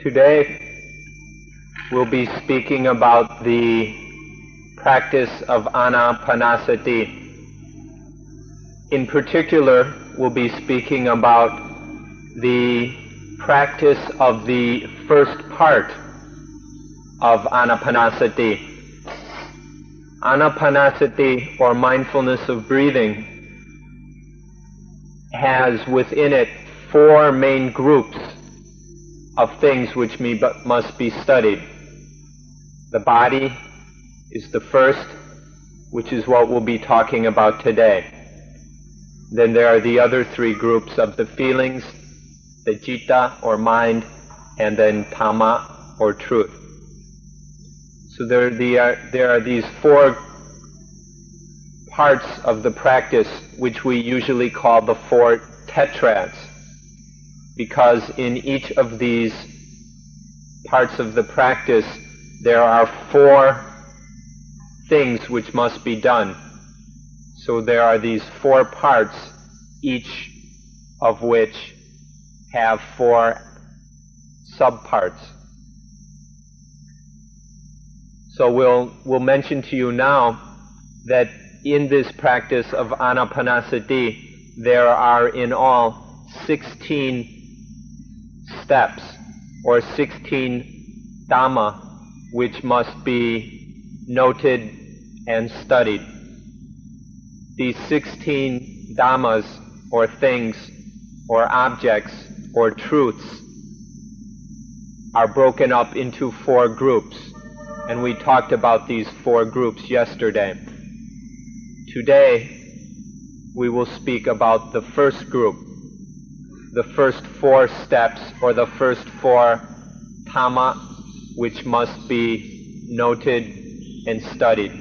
Today we'll be speaking about the practice of Anapanasati. In particular, we'll be speaking about the practice of the first part of Anapanasati. Anapanasati, or mindfulness of breathing, has within it four main groups of things which must be studied. The body is the first, which is what we'll be talking about today. Then there are the other three groups of the feelings, the citta or mind, and then dhamma or truth. So there are these four parts of the practice which we usually call the four tetrads, because in each of these parts of the practice there are four things which must be done. So there are these four parts, each of which have four subparts. So we'll mention to you now that in this practice of Anapanasati there are in all 16 steps, or 16 dhamma, which must be noted and studied. These 16 dhammas, or things, or objects, or truths, are broken up into four groups, and we talked about these four groups yesterday. Today we will speak about the first group, the first four steps, or the first four dhamma, which must be noted and studied.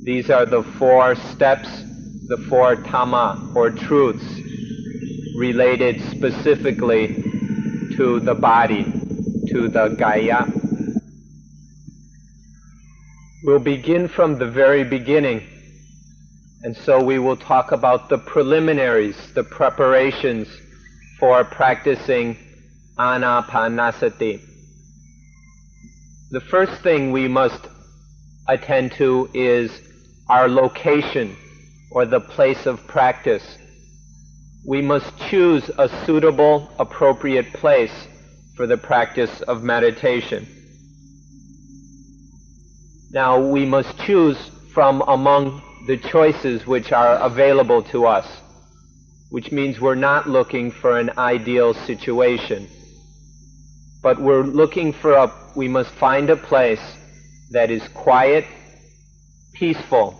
These are the four steps, the four dhamma, or truths, related specifically to the body, to the kaya. We'll begin from the very beginning, and so we will talk about the preliminaries, the preparations for practicing Anapanasati. The first thing we must attend to is our location, or the place of practice. We must choose a suitable, appropriate place for the practice of meditation. Now, we must choose from among the choices which are available to us, which means we're not looking for an ideal situation, but we're looking for we must find a place that is quiet, peaceful,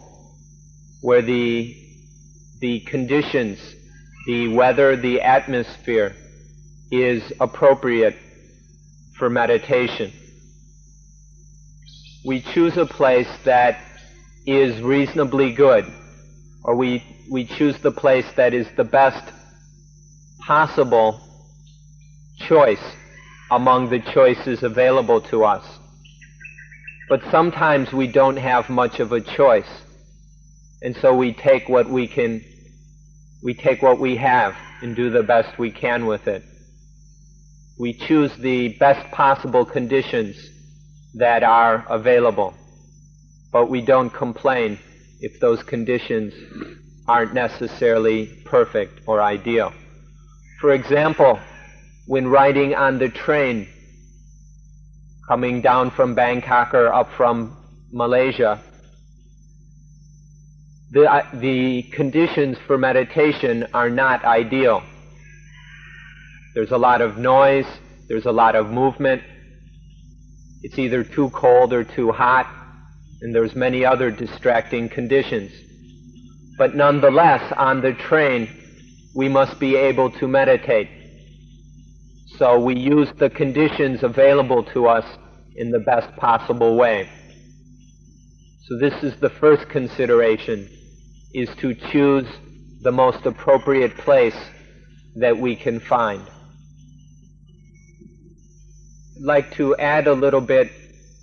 where the conditions, the weather, the atmosphere is appropriate for meditation. We choose a place that is reasonably good, or we choose the place that is the best possible choice among the choices available to us. But sometimes we don't have much of a choice, and so we take what we have and do the best we can with it. We choose the best possible conditions that are available, but we don't complain if those conditions aren't necessarily perfect or ideal. For example, when riding on the train, coming down from Bangkok or up from Malaysia, the conditions for meditation are not ideal. There's a lot of noise, there's a lot of movement, it's either too cold or too hot, and there's many other distracting conditions. But nonetheless, on the train, we must be able to meditate. So we use the conditions available to us in the best possible way. So this is the first consideration, is to choose the most appropriate place that we can find. I'd like to add a little bit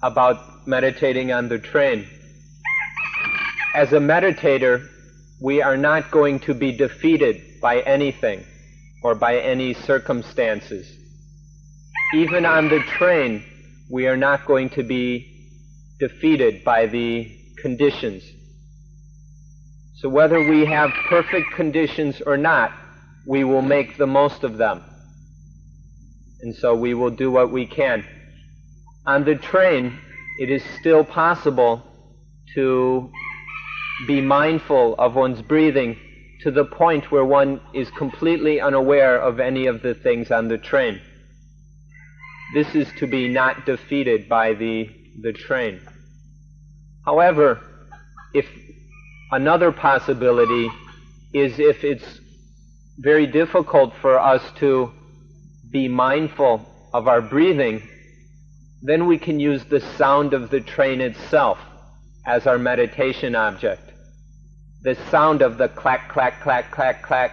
about meditating on the train. As a meditator, we are not going to be defeated by anything or by any circumstances. even on the train, we are not going to be defeated by the conditions. So whether we have perfect conditions or not, we will make the most of them. And so we will do what we can. On the train, it is still possible to be mindful of one's breathing to the point where one is completely unaware of any of the things on the train. This is to be not defeated by the train. However, if another possibility is if it's very difficult for us to be mindful of our breathing, then we can use the sound of the train itself as our meditation object. The sound of the clack, clack, clack, clack, clack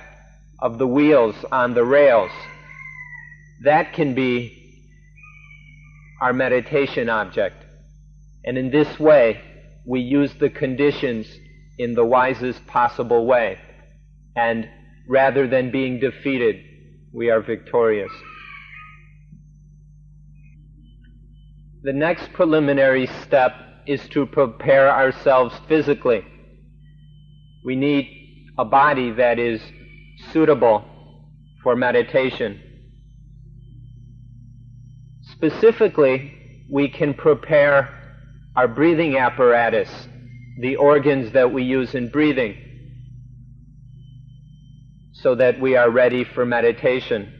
of the wheels on the rails. That can be our meditation object. And in this way, we use the conditions in the wisest possible way. And rather than being defeated, we are victorious. The next preliminary step is to prepare ourselves physically. We need a body that is suitable for meditation. Specifically, we can prepare our breathing apparatus, the organs that we use in breathing, so that we are ready for meditation.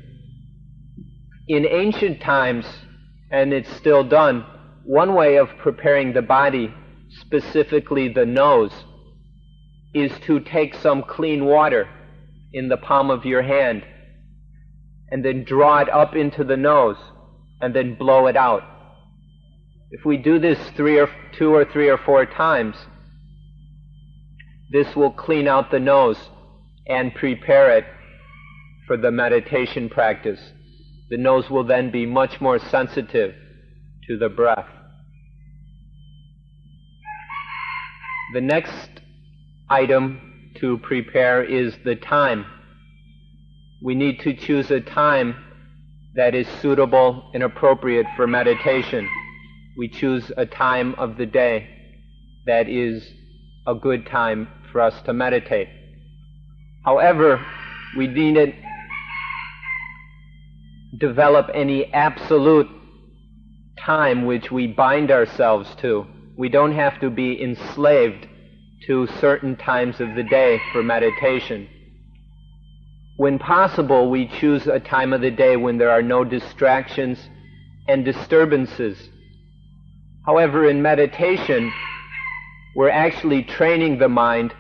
In ancient times, and it's still done, one way of preparing the body, specifically the nose, is to take some clean water in the palm of your hand and then draw it up into the nose and then blow it out. If we do this 3 or 4 times, this will clean out the nose and prepare it for the meditation practice. The nose will then be much more sensitive to the breath. The next item to prepare is the time. We need to choose a time that is suitable and appropriate for meditation. We choose a time of the day that is a good time for us to meditate. However, we needn't develop any absolute time which we bind ourselves to. We don't have to be enslaved to certain times of the day for meditation. When possible, we choose a time of the day when there are no distractions and disturbances. However, in meditation, we're actually training the mind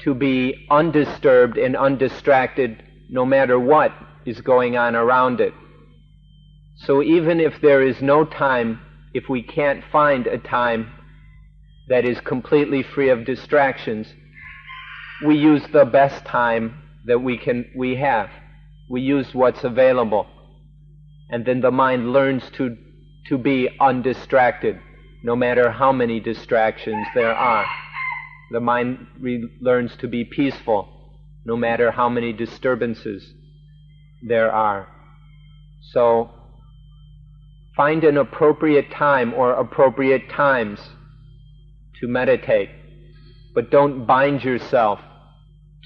to be undisturbed and undistracted no matter what is going on around it. So even if there is no time, if we can't find a time that is completely free of distractions, we use the best time that we have. We use what's available. And then the mind learns to be undistracted, no matter how many distractions there are. The mind learns to be peaceful, no matter how many disturbances there are. So, find an appropriate time or appropriate times to meditate, but don't bind yourself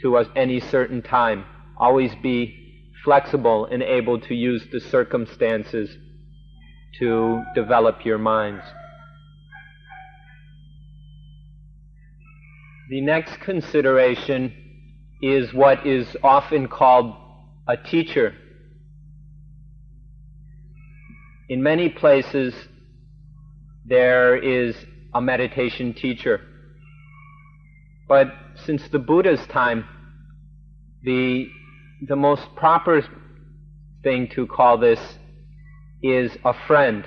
to any certain time. Always be flexible and able to use the circumstances to develop your minds. The next consideration is what is often called a teacher. In many places, there is a meditation teacher. But since the Buddha's time, the most proper thing to call this is a friend,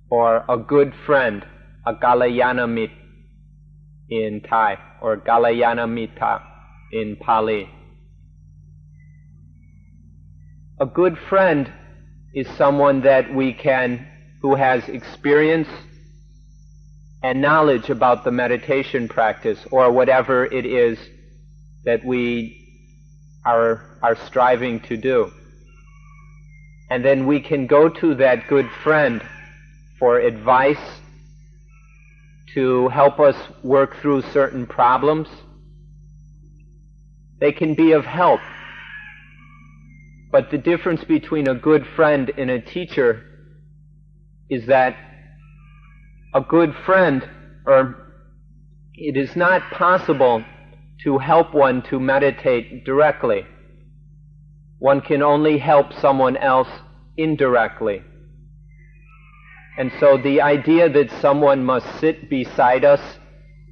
or a good friend, a Kalyana in Thai, or Kalyana Mitta in Pali. A good friend is someone that who has experience and knowledge about the meditation practice, or whatever it is that we are striving to do. and then we can go to that good friend for advice, to help us work through certain problems. They can be of help. But the difference between a good friend and a teacher is that a good friend, or it is not possible to help one to meditate directly. One can only help someone else indirectly. And so the idea that someone must sit beside us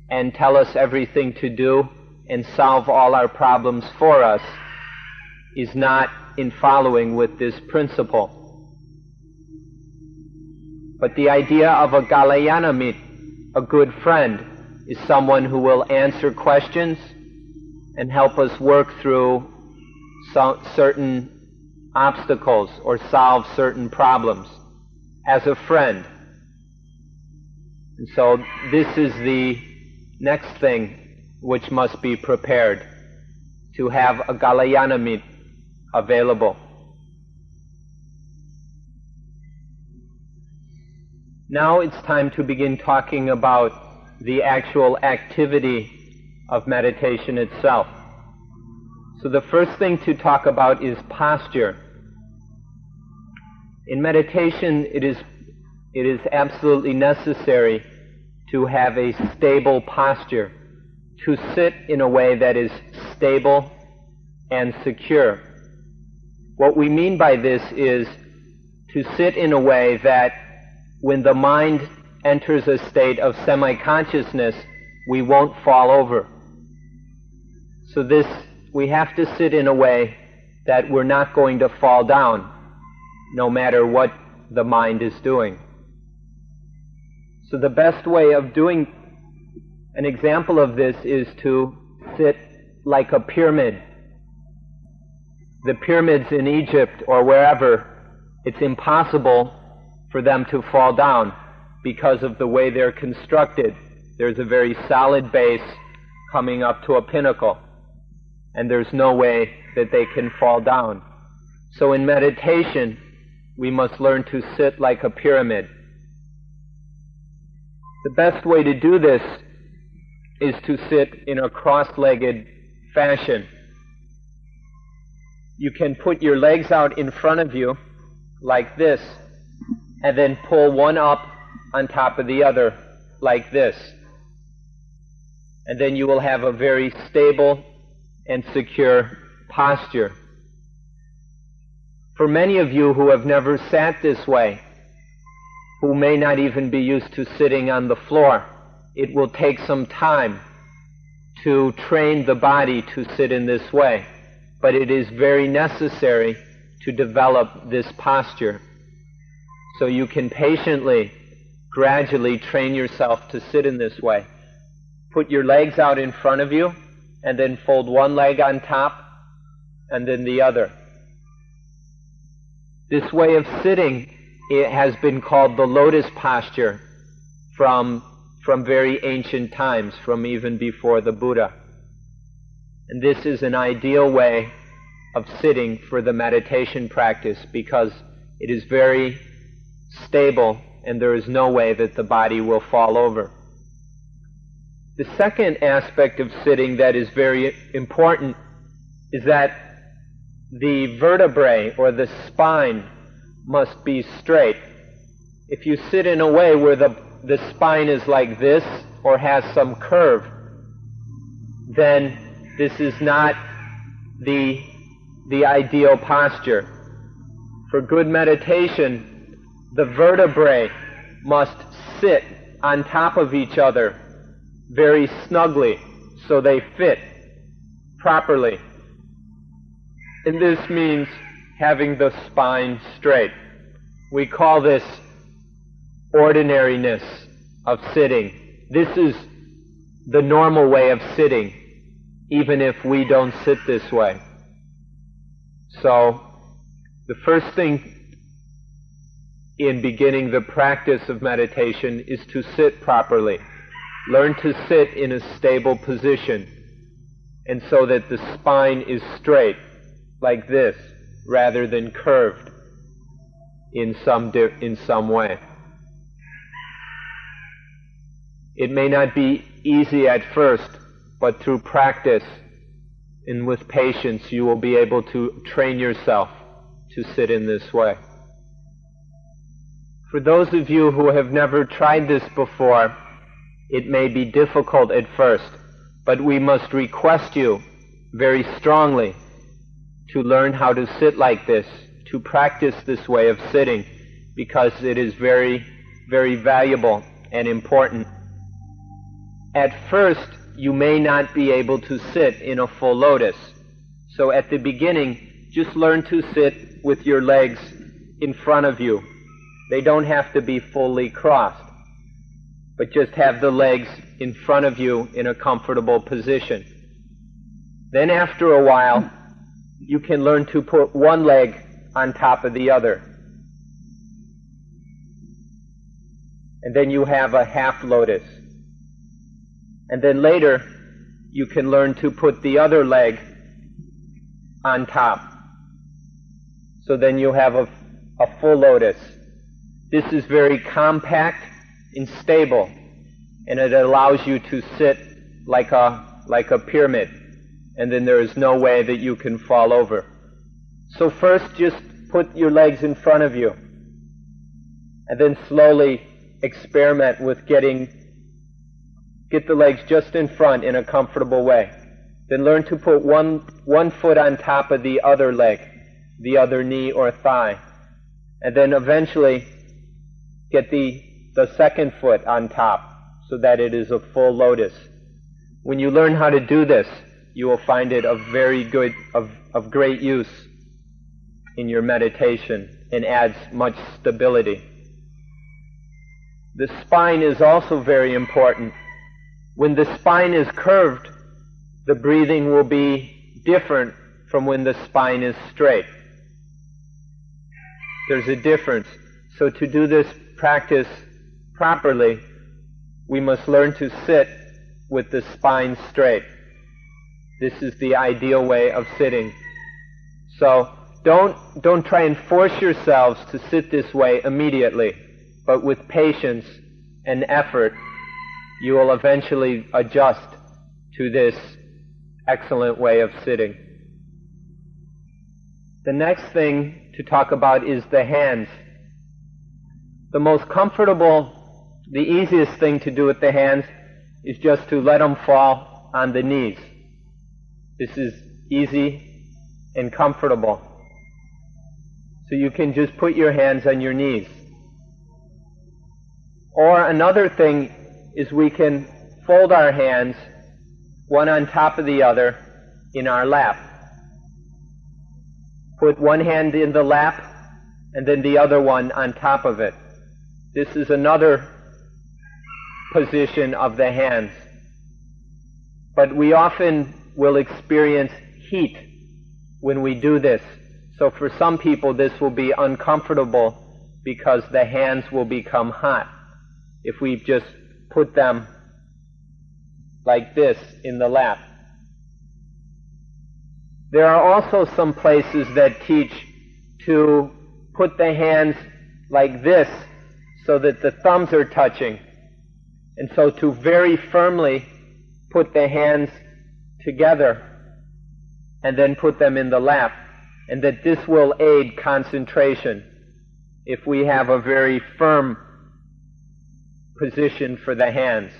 and tell us everything to do and solve all our problems for us is not in following with this principle. But the idea of a Galayanamit, a good friend, is someone who will answer questions and help us work through certain obstacles or solve certain problems as a friend. And so this is the next thing which must be prepared, to have a Galayanamit available. Now it's time to begin talking about the actual activity of meditation itself. So the first thing to talk about is posture. In meditation, it is absolutely necessary to have a stable posture, to sit in a way that is stable and secure. What we mean by this is to sit in a way that when the mind enters a state of semi-consciousness, we won't fall over. So we have to sit in a way that we're not going to fall down, no matter what the mind is doing. So the best way of doing an example of this is to sit like a pyramid. The pyramids in Egypt or wherever, it's impossible for them to fall down because of the way they're constructed. There's a very solid base coming up to a pinnacle, and there's no way that they can fall down. So in meditation, we must learn to sit like a pyramid. The best way to do this is to sit in a cross-legged fashion. You can put your legs out in front of you like this, and then pull one up on top of the other like this. And then you will have a very stable and secure posture. For many of you who have never sat this way, who may not even be used to sitting on the floor, it will take some time to train the body to sit in this way. But it is very necessary to develop this posture. So you can patiently, gradually train yourself to sit in this way. Put your legs out in front of you, and then fold one leg on top, and then the other. This way of sitting, it has been called the lotus posture from very ancient times, from even before the Buddha. And this is an ideal way of sitting for the meditation practice because it is very stable and there is no way that the body will fall over. The second aspect of sitting that is very important is that the vertebrae or the spine must be straight. If you sit in a way where the spine is like this or has some curve, then this is not the ideal posture. For good meditation, the vertebrae must sit on top of each other very snugly so they fit properly. And this means having the spine straight. We call this ordinariness of sitting. This is the normal way of sitting, even if we don't sit this way. So, the first thing in beginning the practice of meditation is to sit properly. Learn to sit in a stable position, and so that the spine is straight, like this, rather than curved. in some way. It may not be easy at first, but through practice and with patience you will be able to train yourself to sit in this way. For those of you who have never tried this before, it may be difficult at first, but we must request you very strongly to learn how to sit like this, to practice this way of sitting, because it is very, very valuable and important. At first, you may not be able to sit in a full lotus. So at the beginning, just learn to sit with your legs in front of you. They don't have to be fully crossed, but just have the legs in front of you in a comfortable position. Then after a while, you can learn to put one leg on top of the other. And then you have a half lotus. And then later, you can learn to put the other leg on top. So then you have a full lotus. This is very compact and stable, and it allows you to sit like a pyramid, and then there is no way that you can fall over. So first, just put your legs in front of you, and then slowly experiment with get the legs just in front in a comfortable way. Then learn to put one foot on top of the other leg, the other knee or thigh, and then eventually get the second foot on top so that it is a full lotus. When you learn how to do this, you will find it of great use in your meditation and adds much stability. The spine is also very important. When the spine is curved, the breathing will be different from when the spine is straight. There's a difference. So to do this practice properly, we must learn to sit with the spine straight. This is the ideal way of sitting. So don't try and force yourselves to sit this way immediately, but with patience and effort, you will eventually adjust to this excellent way of sitting. The next thing to talk about is the hands. The most comfortable, the easiest thing to do with the hands is just to let them fall on the knees. This is easy and comfortable. So you can just put your hands on your knees. Or another thing is we can fold our hands one on top of the other in our lap. Put one hand in the lap and then the other one on top of it. This is another position of the hands. But we often will experience heat when we do this. So for some people this will be uncomfortable because the hands will become hot if we just put them like this in the lap. There are also some places that teach to put the hands like this so that the thumbs are touching. And so to very firmly put the hands together and then put them in the lap. And that this will aid concentration if we have a very firm position for the hands.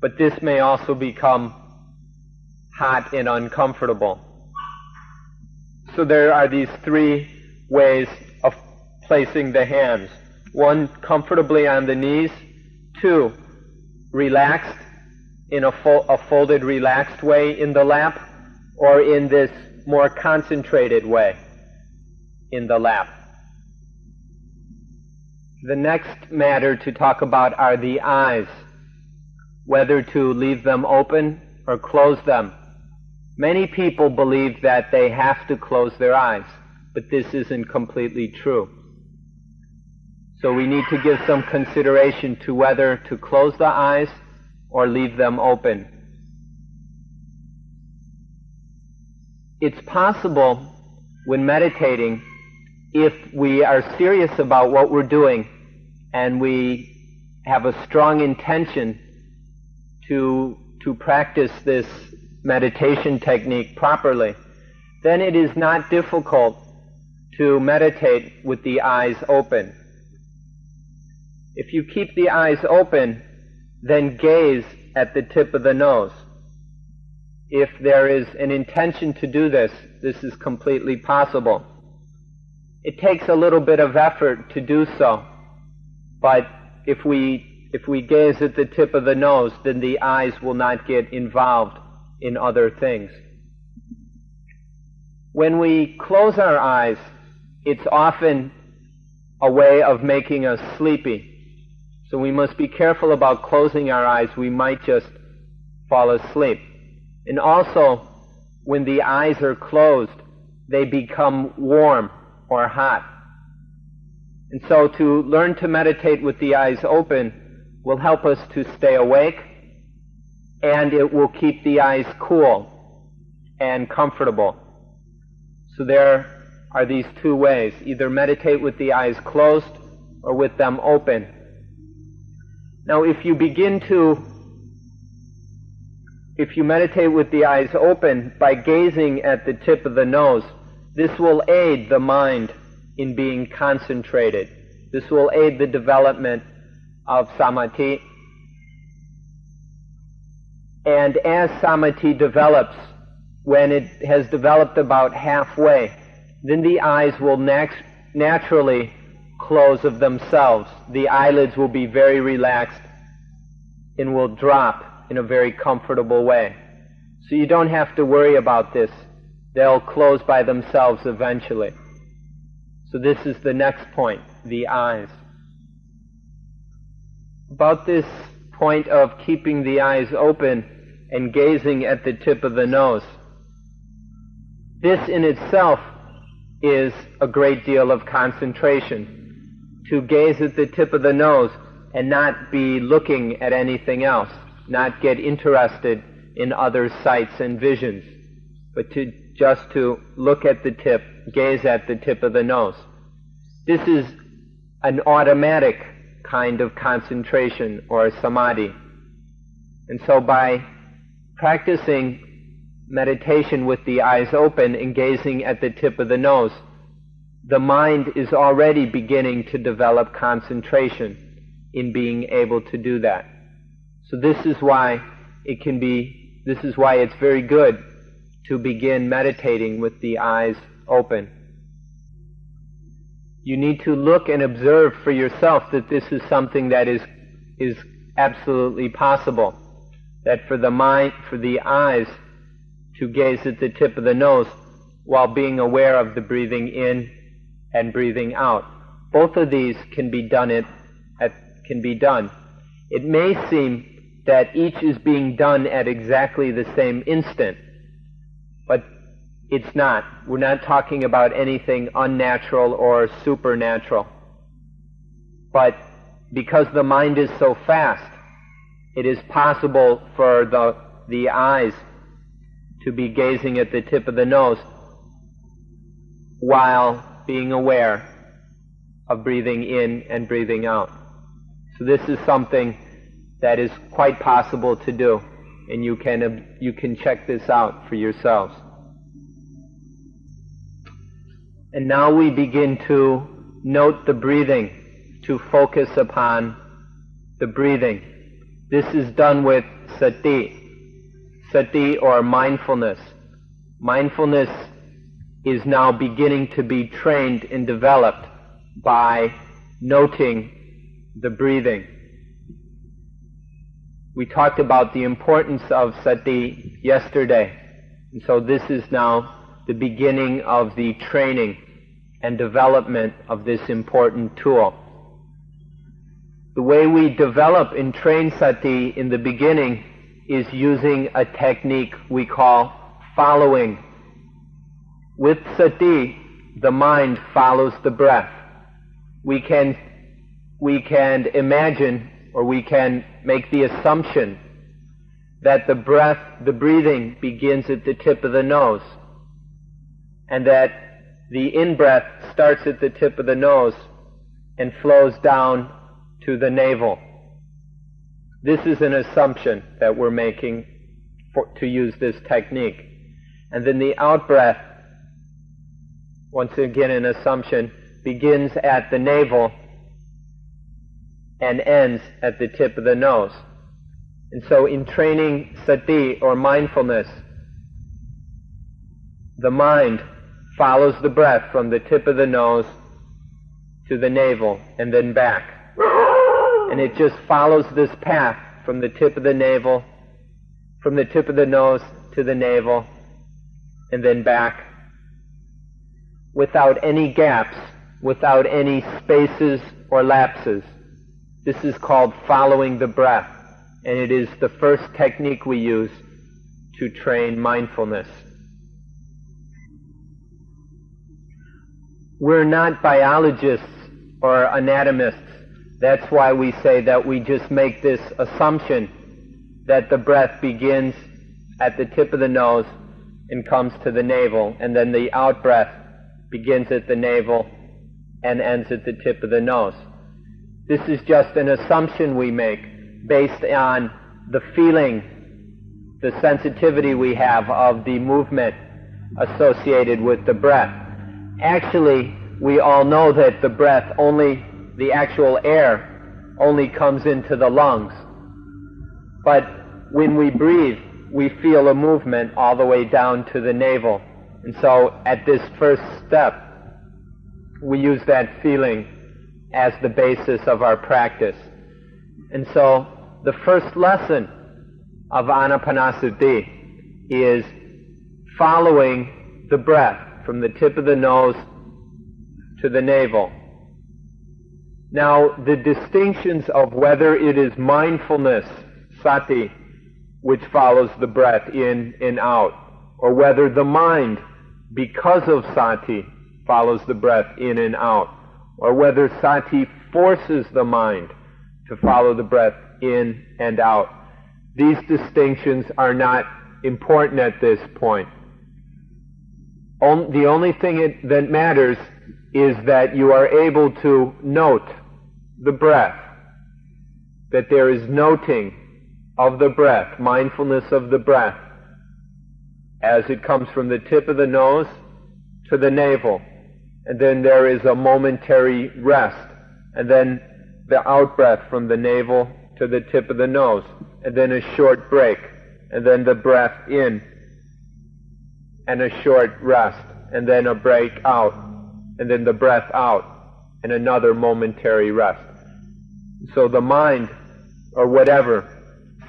But this may also become hot and uncomfortable. So there are these three ways of placing the hands. One, comfortably on the knees. Two, relaxed in a folded, relaxed way in the lap, or in this more concentrated way in the lap. The next matter to talk about are the eyes, whether to leave them open or close them. Many people believe that they have to close their eyes, but this isn't completely true. So we need to give some consideration to whether to close the eyes or leave them open. It's possible when meditating if we are serious about what we're doing and we have a strong intention to practice this meditation technique properly, then it is not difficult to meditate with the eyes open. If you keep the eyes open, then gaze at the tip of the nose. If there is an intention to do this, this is completely possible. It takes a little bit of effort to do so, but if we gaze at the tip of the nose, then the eyes will not get involved in other things. When we close our eyes, it's often a way of making us sleepy. So we must be careful about closing our eyes. We might just fall asleep. And also, when the eyes are closed, they become warm or hot. And so to learn to meditate with the eyes open will help us to stay awake, and it will keep the eyes cool and comfortable. So there are these two ways: either meditate with the eyes closed or with them open. Now, if you meditate with the eyes open by gazing at the tip of the nose, this will aid the mind in being concentrated. This will aid the development of samadhi. And as samadhi develops, when it has developed about halfway, then the eyes will naturally close of themselves. The eyelids will be very relaxed and will drop in a very comfortable way. So you don't have to worry about this. They'll close by themselves eventually. So this is the next point, the eyes. About this point of keeping the eyes open and gazing at the tip of the nose, this in itself is a great deal of concentration. To gaze at the tip of the nose and not be looking at anything else, not get interested in other sights and visions, but just to look at the tip, gaze at the tip of the nose. This is an automatic kind of concentration or samadhi. And so by practicing meditation with the eyes open and gazing at the tip of the nose, the mind is already beginning to develop concentration in being able to do that. So this is why it's very good to begin meditating with the eyes open. You need to look and observe for yourself that this is something that is absolutely possible. That for the eyes to gaze at the tip of the nose while being aware of the breathing in and breathing out. Both of these can be done. It may seem that each is being done at exactly the same instant, but it's not. We're not talking about anything unnatural or supernatural. But because the mind is so fast, it is possible for the eyes to be gazing at the tip of the nose while being aware of breathing in and breathing out. So this is something that is quite possible to do, and you can check this out for yourselves. And now we begin to note the breathing, to focus upon the breathing. This is done with sati or mindfulness. Mindfulness is now beginning to be trained and developed by noting the breathing. We talked about the importance of sati yesterday, and so this is now the beginning of the training and development of this important tool. The way we develop and train sati in the beginning is using a technique we call following. With sati, the mind follows the breath. We can imagine, or we can make the assumption that the breathing begins at the tip of the nose, and that the in-breath starts at the tip of the nose and flows down to the navel. This is an assumption that we're making to use this technique. And then the out-breath, once again an assumption, begins at the navel and ends at the tip of the nose. And so in training sati, or mindfulness, the mind follows the breath from the tip of the nose to the navel and then back. And it just follows this path from the tip of the navel, from the tip of the nose to the navel, and then back, without any gaps, without any spaces or lapses. This is called following the breath, and it is the first technique we use to train mindfulness. We're not biologists or anatomists. That's why we say that we just make this assumption that the breath begins at the tip of the nose and comes to the navel, and then the out-breath begins at the navel and ends at the tip of the nose. This is just an assumption we make based on the feeling, the sensitivity we have of the movement associated with the breath. Actually, we all know that the breath the actual air only comes into the lungs. But when we breathe, we feel a movement all the way down to the navel. And so at this first step, we use that feeling as the basis of our practice. And so the first lesson of Anapanasati is following the breath from the tip of the nose to the navel. Now, the distinctions of whether it is mindfulness, sati, which follows the breath in and out, or whether the mind, because of sati, follows the breath in and out, or whether sati forces the mind to follow the breath in and out. These distinctions are not important at this point. The only thing that matters is that you are able to note the breath, that there is noting of the breath, mindfulness of the breath, as it comes from the tip of the nose to the navel. And then there is a momentary rest, and then the out-breath from the navel to the tip of the nose, and then a short break, and then the breath in, and a short rest, and then a break out, and then the breath out, and another momentary rest. So the mind, or whatever,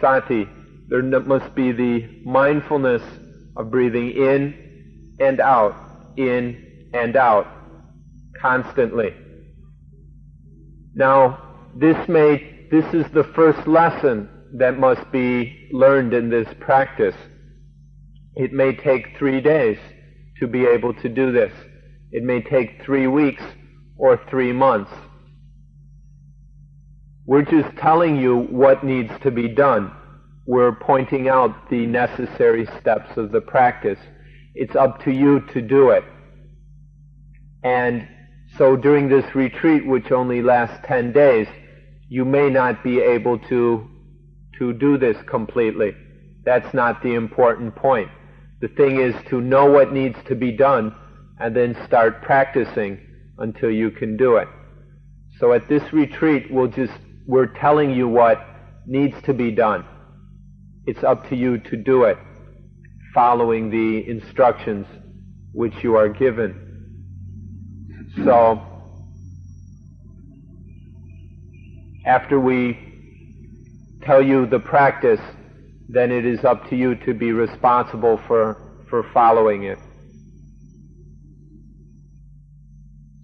sati, there must be the mindfulness of breathing in and out, constantly. Now, this is the first lesson that must be learned in this practice. It may take 3 days to be able to do this. It may take 3 weeks or 3 months. We're just telling you what needs to be done. We're pointing out the necessary steps of the practice. It's up to you to do it. And so during this retreat, which only lasts 10 days, you may not be able to do this completely. That's not the important point. The thing is to know what needs to be done and then start practicing until you can do it. So at this retreat, we're telling you what needs to be done. It's up to you to do it, following the instructions which you are given. So, after we tell you the practice, then it is up to you to be responsible for following it.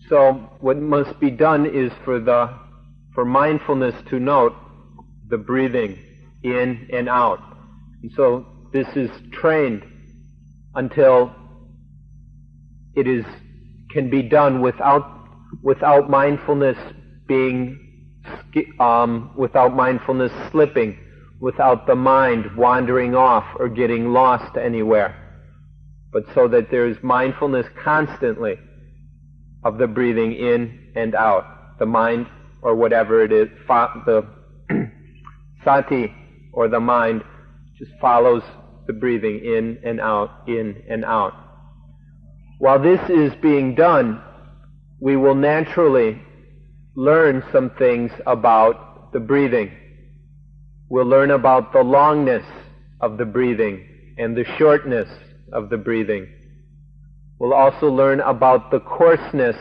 So, what must be done is for mindfulness to note the breathing in and out. And so this is trained until it can be done without mindfulness without mindfulness slipping, without the mind wandering off or getting lost anywhere, but so that there is mindfulness constantly of the breathing in and out. The mind, or whatever it is, the sati, or the mind, just follows the breathing in and out, in and out. While this is being done, we will naturally learn some things about the breathing. We'll learn about the longness of the breathing and the shortness of the breathing. We'll also learn about the coarseness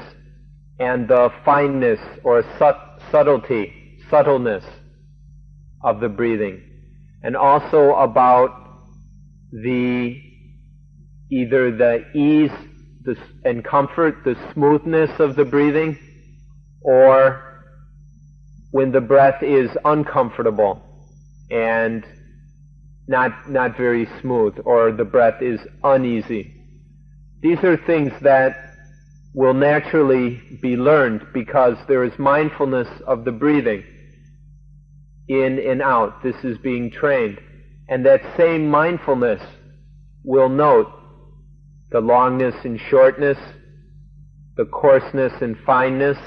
and the fineness or subtleness of the breathing, and also about either the ease and comfort, the smoothness of the breathing, or when the breath is uncomfortable and not very smooth, or the breath is uneasy. These are things that will naturally be learned because there is mindfulness of the breathing in and out. This is being trained. And that same mindfulness will note the longness and shortness, the coarseness and fineness,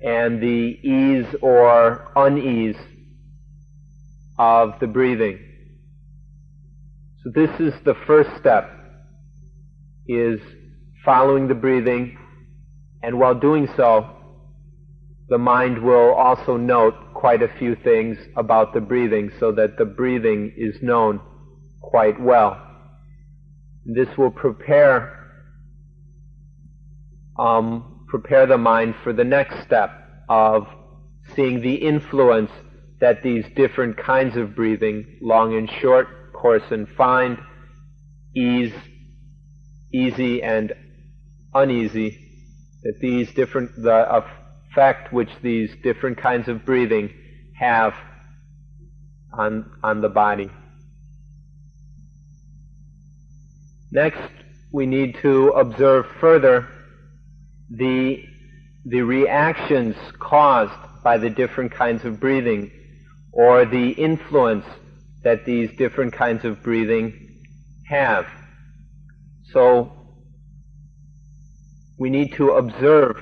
and the ease or unease of the breathing. So this is the first step, is following the breathing, and while doing so, the mind will also note quite a few things about the breathing so that the breathing is known quite well. This will prepare the mind for the next step of seeing the influence that these different kinds of breathing, long and short, coarse and fine, easy and uneasy, that the effect which these different kinds of breathing have on the body. Next, we need to observe further the reactions caused by the different kinds of breathing, or the influence that these different kinds of breathing have. So, we need to observe,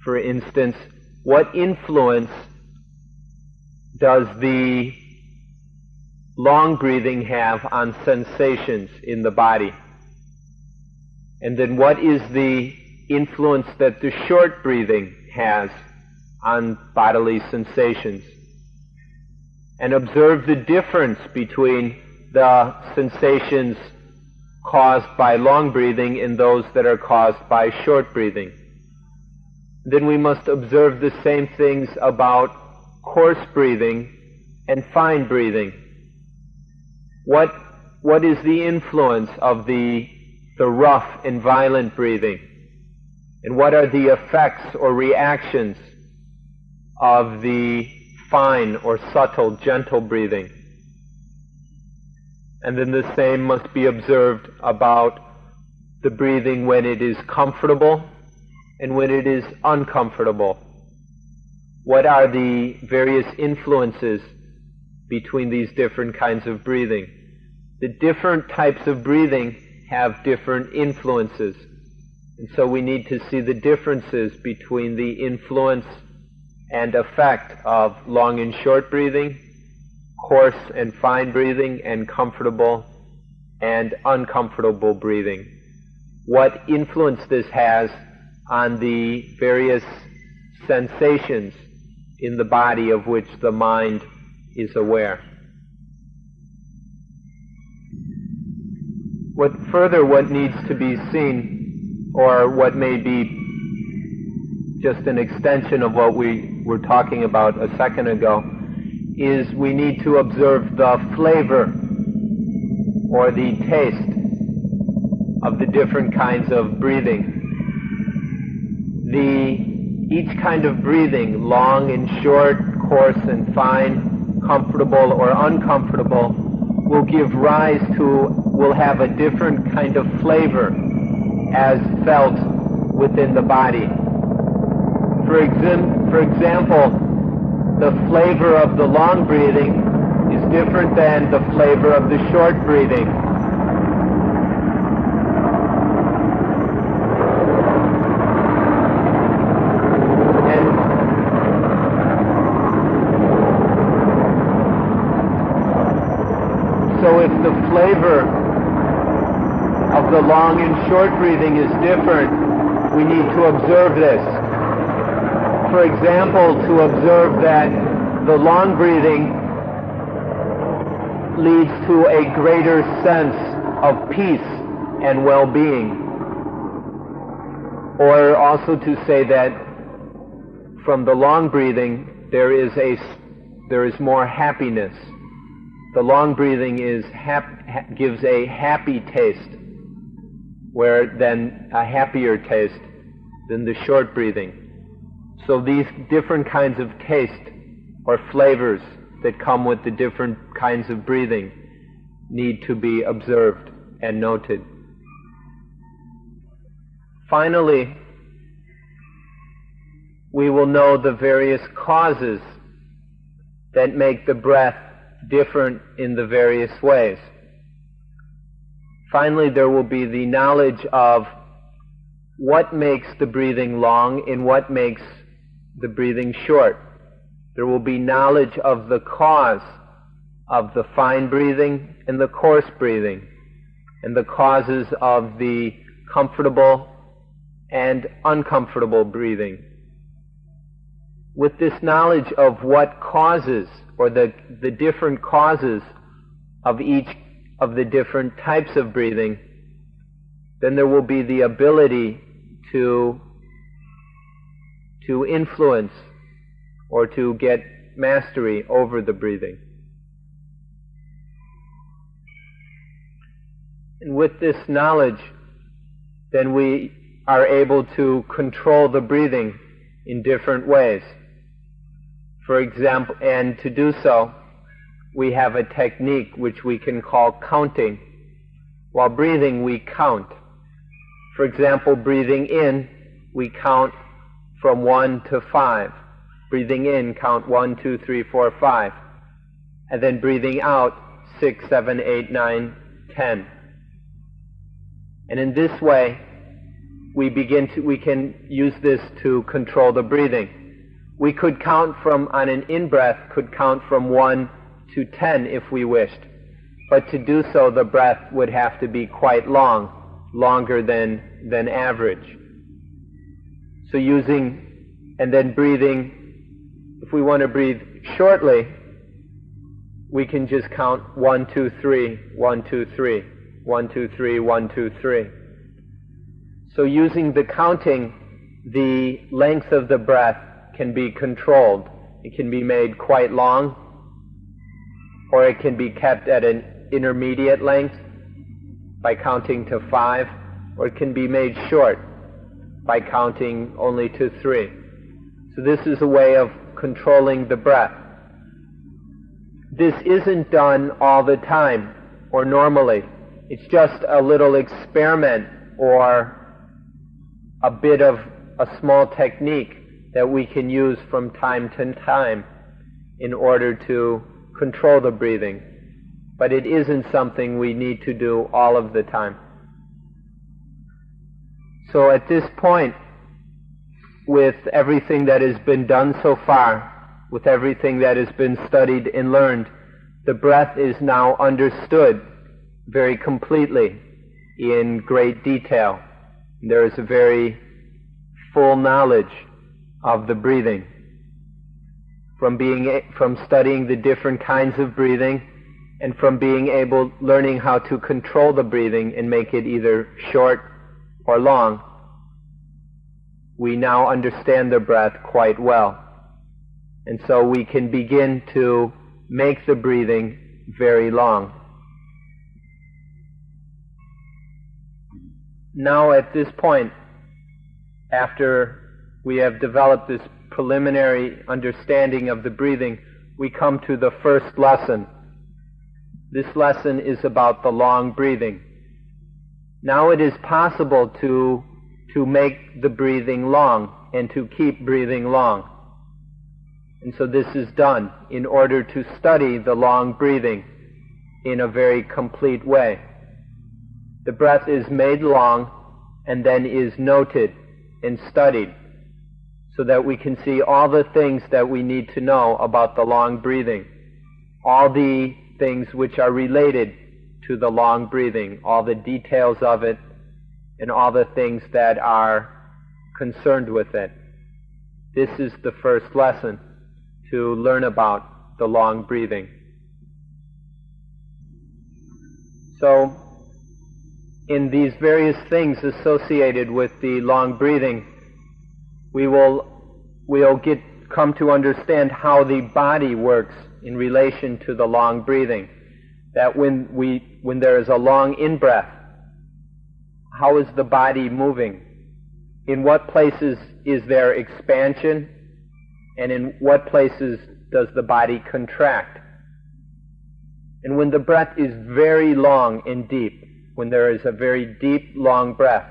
for instance, what influence does the long breathing have on sensations in the body? And then what is the influence that the short breathing has on bodily sensations? And observe the difference between the sensations caused by long breathing and those that are caused by short breathing. Then we must observe the same things about coarse breathing and fine breathing. What is the influence of the rough and violent breathing? And what are the effects or reactions of the fine or subtle, gentle breathing? And then the same must be observed about the breathing when it is comfortable and when it is uncomfortable. What are the various influences between these different kinds of breathing? The different types of breathing have different influences. And so we need to see the differences between the influence and effect of long and short breathing, coarse and fine breathing, and comfortable and uncomfortable breathing. What influence this has on the various sensations in the body of which the mind is aware. What needs to be seen, or what may be just an extension of what we were talking about a second ago, is we need to observe the flavor or the taste of the different kinds of breathing. Each kind of breathing, long and short, coarse and fine, comfortable or uncomfortable, will have a different kind of flavor as felt within the body. For example, the flavor of the long breathing is different than the flavor of the short breathing. the flavor of the long and short breathing is different, we need to observe this. For example, to observe that the long breathing leads to a greater sense of peace and well-being. Or also to say that from the long breathing there is more happiness. The long breathing gives a happy taste, than a happier taste than the short breathing. So these different kinds of taste or flavors that come with the different kinds of breathing need to be observed and noted. Finally, we will know the various causes that make the breath different in the various ways. Finally, there will be the knowledge of what makes the breathing long and what makes the breathing short. There will be knowledge of the cause of the fine breathing and the coarse breathing, and the causes of the comfortable and uncomfortable breathing. With this knowledge of what causes, or the different causes of each of the different types of breathing, then there will be the ability to influence or to get mastery over the breathing. And with this knowledge, then we are able to control the breathing in different ways. For example, and to do so, we have a technique which we can call counting. While breathing, we count. For example, breathing in, we count from 1 to 5. Breathing in, count 1, 2, 3, 4, 5. And then breathing out, 6, 7, 8, 9, 10. And in this way, we can use this to control the breathing. We could count on an in-breath, could count from 1 to 10 if we wished. But to do so, the breath would have to be quite long, longer than average. So and then breathing, if we want to breathe shortly, we can just count 1, 2, 3, 1, 2, 3, 1, 2, 3, 1, 2, 3. So using the counting, the length of the breath can be controlled. It can be made quite long, or it can be kept at an intermediate length by counting to 5, or it can be made short by counting only to 3. So this is a way of controlling the breath. This isn't done all the time or normally. It's just a little experiment or a bit of a small technique that we can use from time to time in order to control the breathing. But it isn't something we need to do all of the time. So at this point, with everything that has been done so far, with everything that has been studied and learned, the breath is now understood very completely in great detail. There is a very full knowledge of the breathing. From studying the different kinds of breathing, and from learning how to control the breathing and make it either short or long, we now understand the breath quite well. And so we can begin to make the breathing very long. Now at this point, after we have developed this preliminary understanding of the breathing, we come to the first lesson. This lesson is about the long breathing. Now it is possible to make the breathing long and to keep breathing long. And so this is done in order to study the long breathing in a very complete way. The breath is made long and then is noted and studied so that we can see all the things that we need to know about the long breathing, all the things which are related to the long breathing, all the details of it, and all the things that are concerned with it. This is the first lesson, to learn about the long breathing. So, in these various things associated with the long breathing, we'll come to understand how the body works in relation to the long breathing. That when there is a long in-breath, how is the body moving? In what places is there expansion, and in what places does the body contract? And when the breath is very long and deep, when there is a very deep, long breath,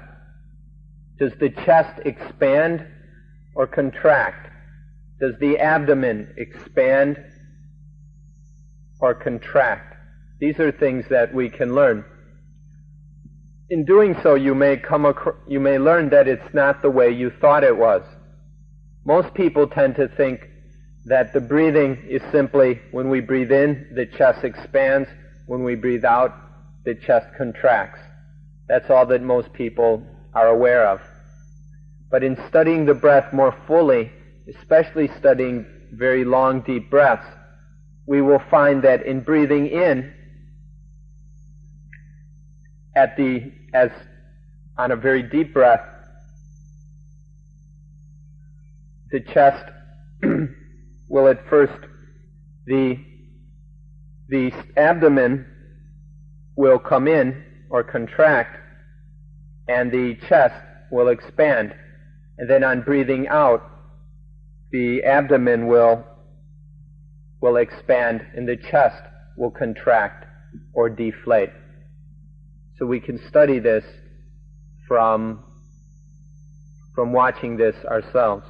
does the chest expand or contract? Does the abdomen expand or contract? These are things that we can learn. In doing so, you may learn that it's not the way you thought it was. Most people tend to think that the breathing is simply, when we breathe in, the chest expands. When we breathe out, the chest contracts. That's all that most people are aware of. But in studying the breath more fully, especially studying very long, deep breaths, we will find that in breathing in, as on a very deep breath, the chest will at first, the abdomen will come in or contract, and the chest will expand. And then on breathing out, the abdomen will expand and the chest will contract or deflate. So we can study this from watching this ourselves.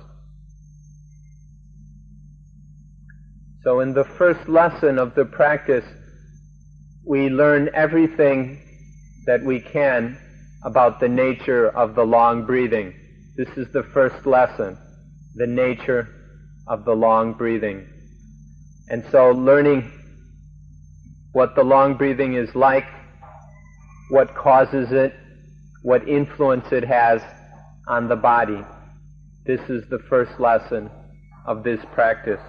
So in the first lesson of the practice, we learn everything that we can about the nature of the long breathing. This is the first lesson, the nature of the long breathing. And so learning what the long breathing is like, what causes it, what influence it has on the body. This is the first lesson of this practice.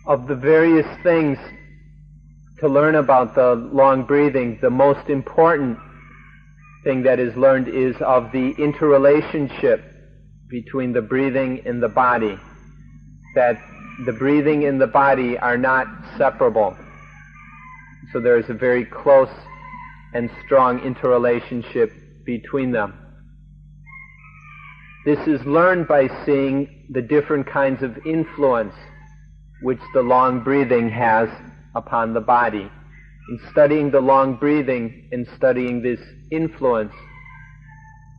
Of the various things to learn about the long breathing, the most important thing that is learned is of the interrelationship between the breathing and the body. That the breathing and the body are not separable. So there is a very close and strong interrelationship between them. This is learned by seeing the different kinds of influence which the long breathing has upon the body. In studying the long breathing and studying this influence,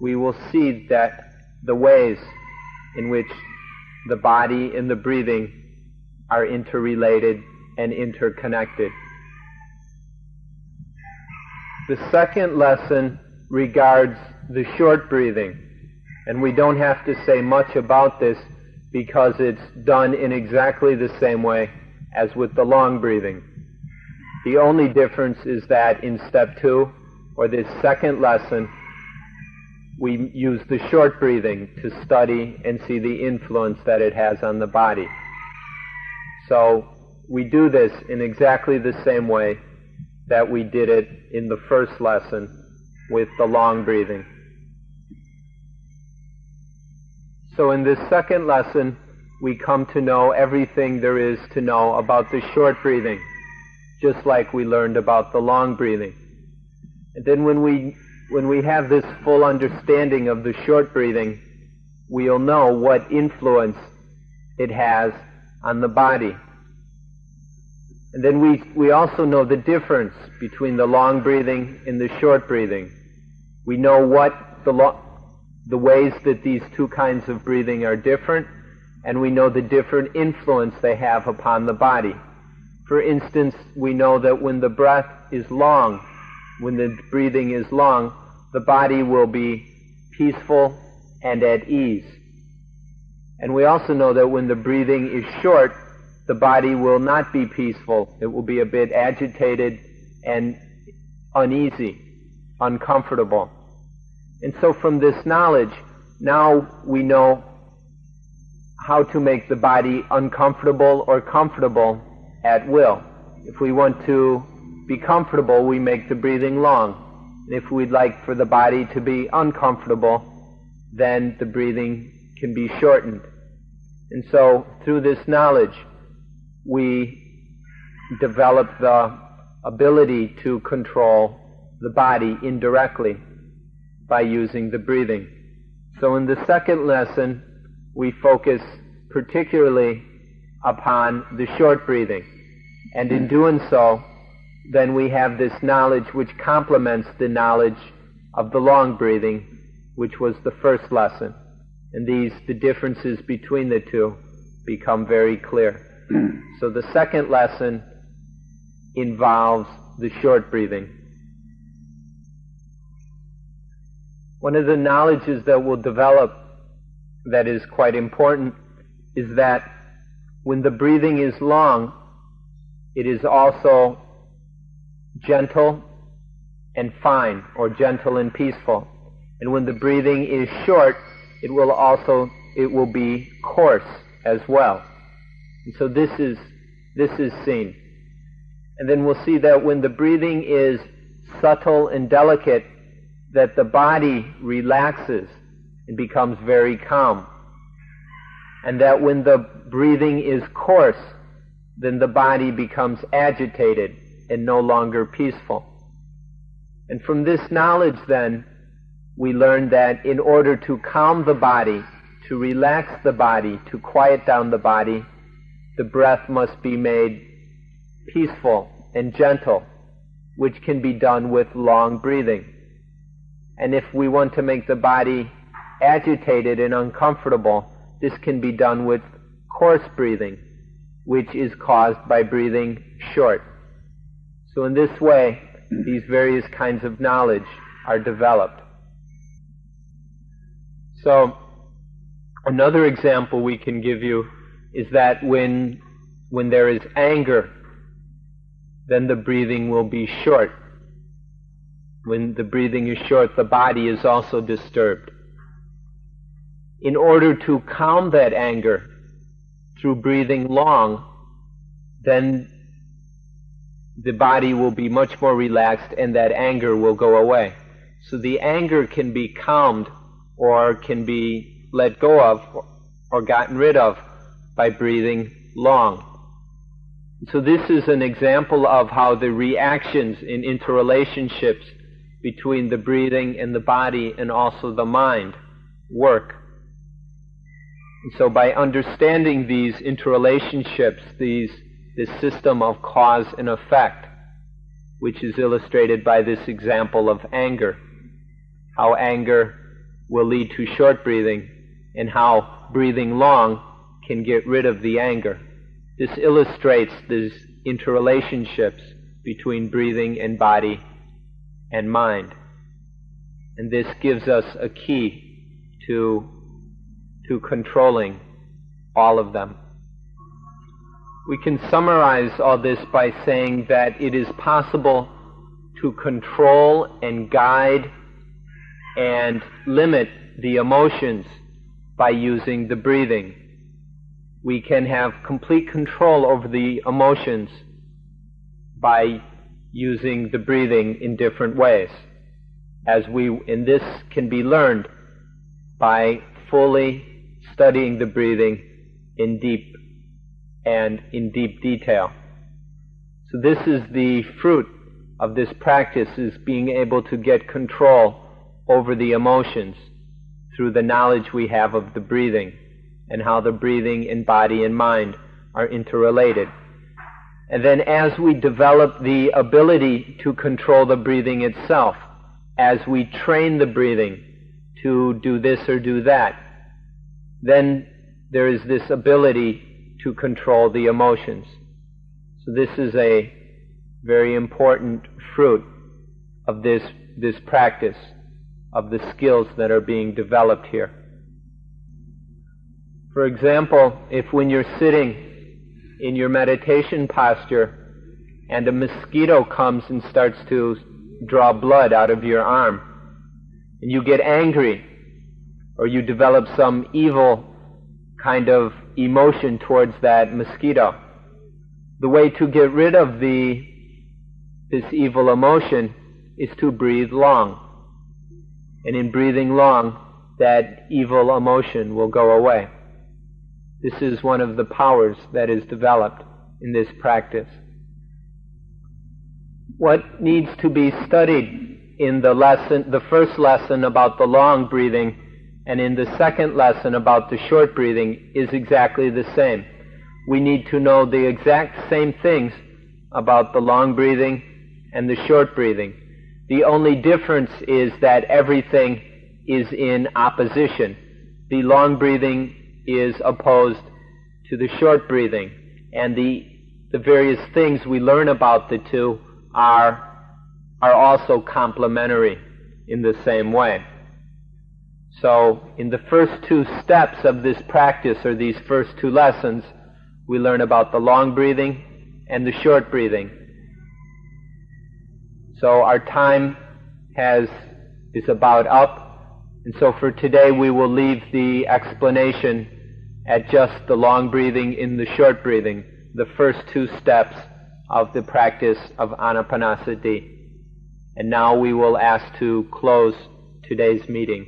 we will see that the ways in which the body and the breathing are interrelated and interconnected. The second lesson regards the short breathing, and we don't have to say much about this because it's done in exactly the same way as with the long breathing. The only difference is that in step 2, or this second lesson, we use the short breathing to study and see the influence that it has on the body. So we do this in exactly the same way that we did it in the first lesson with the long breathing. So in this second lesson, we come to know everything there is to know about the short breathing, just like we learned about the long breathing. And then when we have this full understanding of the short breathing, we'll know what influence it has on the body. And then we also know the difference between the long breathing and the short breathing. We know what the ways that these two kinds of breathing are different, and we know the different influence they have upon the body. For instance, we know that when the breath is long, when the breathing is long, the body will be peaceful and at ease. And we also know that when the breathing is short, the body will not be peaceful. It will be a bit agitated and uneasy, uncomfortable. And so from this knowledge, now we know how to make the body uncomfortable or comfortable at will. If we want to be comfortable, we make the breathing long. And if we'd like for the body to be uncomfortable, then the breathing can be shortened. And so through this knowledge, we develop the ability to control the body indirectly by using the breathing. So in the second lesson, we focus particularly upon the short breathing. And in doing so, then we have this knowledge which complements the knowledge of the long breathing, which was the first lesson. And the differences between the two become very clear. So the second lesson involves the short breathing. One of the knowledges that we'll develop that is quite important is that when the breathing is long, it is also gentle and fine, or gentle and peaceful. And when the breathing is short, it will be coarse as well. And so this is seen. And then we'll see that when the breathing is subtle and delicate, that the body relaxes and becomes very calm. And that when the breathing is coarse, then the body becomes agitated and no longer peaceful. And from this knowledge then, we learn that in order to calm the body, to relax the body, to quiet down the body, the breath must be made peaceful and gentle, which can be done with long breathing. And if we want to make the body agitated and uncomfortable, this can be done with coarse breathing, which is caused by breathing short. So in this way, these various kinds of knowledge are developed. So another example we can give you is that when there is anger, then the breathing will be short. When the breathing is short, the body is also disturbed. In order to calm that anger through breathing long, then the body will be much more relaxed and that anger will go away. So the anger can be calmed or can be let go of or gotten rid of by breathing long. So this is an example of how the reactions in interrelationships between the breathing and the body and also the mind work. And so by understanding these interrelationships, this system of cause and effect, which is illustrated by this example of anger, how anger will lead to short breathing and how breathing long can get rid of the anger. This illustrates these interrelationships between breathing and body and mind. And this gives us a key to controlling all of them. We can summarize all this by saying that it is possible to control and guide and limit the emotions by using the breathing. We can have complete control over the emotions by using the breathing in different ways. And this can be learned by fully studying the breathing in deep detail. So this is the fruit of this practice, is being able to get control over the emotions through the knowledge we have of the breathing and how the breathing and body and mind are interrelated. And then as we develop the ability to control the breathing itself, as we train the breathing to do this or do that, then there is this ability to control the emotions. So this is a very important fruit of this practice, of the skills that are being developed here. For example, if when you're sitting in your meditation posture and a mosquito comes and starts to draw blood out of your arm, and you get angry, or you develop some evil kind of emotion towards that mosquito, the way to get rid of this evil emotion is to breathe long. And in breathing long, that evil emotion will go away. This is one of the powers that is developed in this practice. What needs to be studied in the first lesson about the long breathing and in the second lesson about the short breathing is exactly the same. We need to know the exact same things about the long breathing and the short breathing. The only difference is that everything is in opposition. The long breathing is opposed to the short breathing, and the various things we learn about the two are also complementary in the same way. So in the first two steps of this practice, or these first two lessons, we learn about the long breathing and the short breathing. So our time is about up, and so for today we will leave the explanation at just the long breathing and the short breathing, the first two steps of the practice of Anapanasati. And now we will ask to close today's meeting.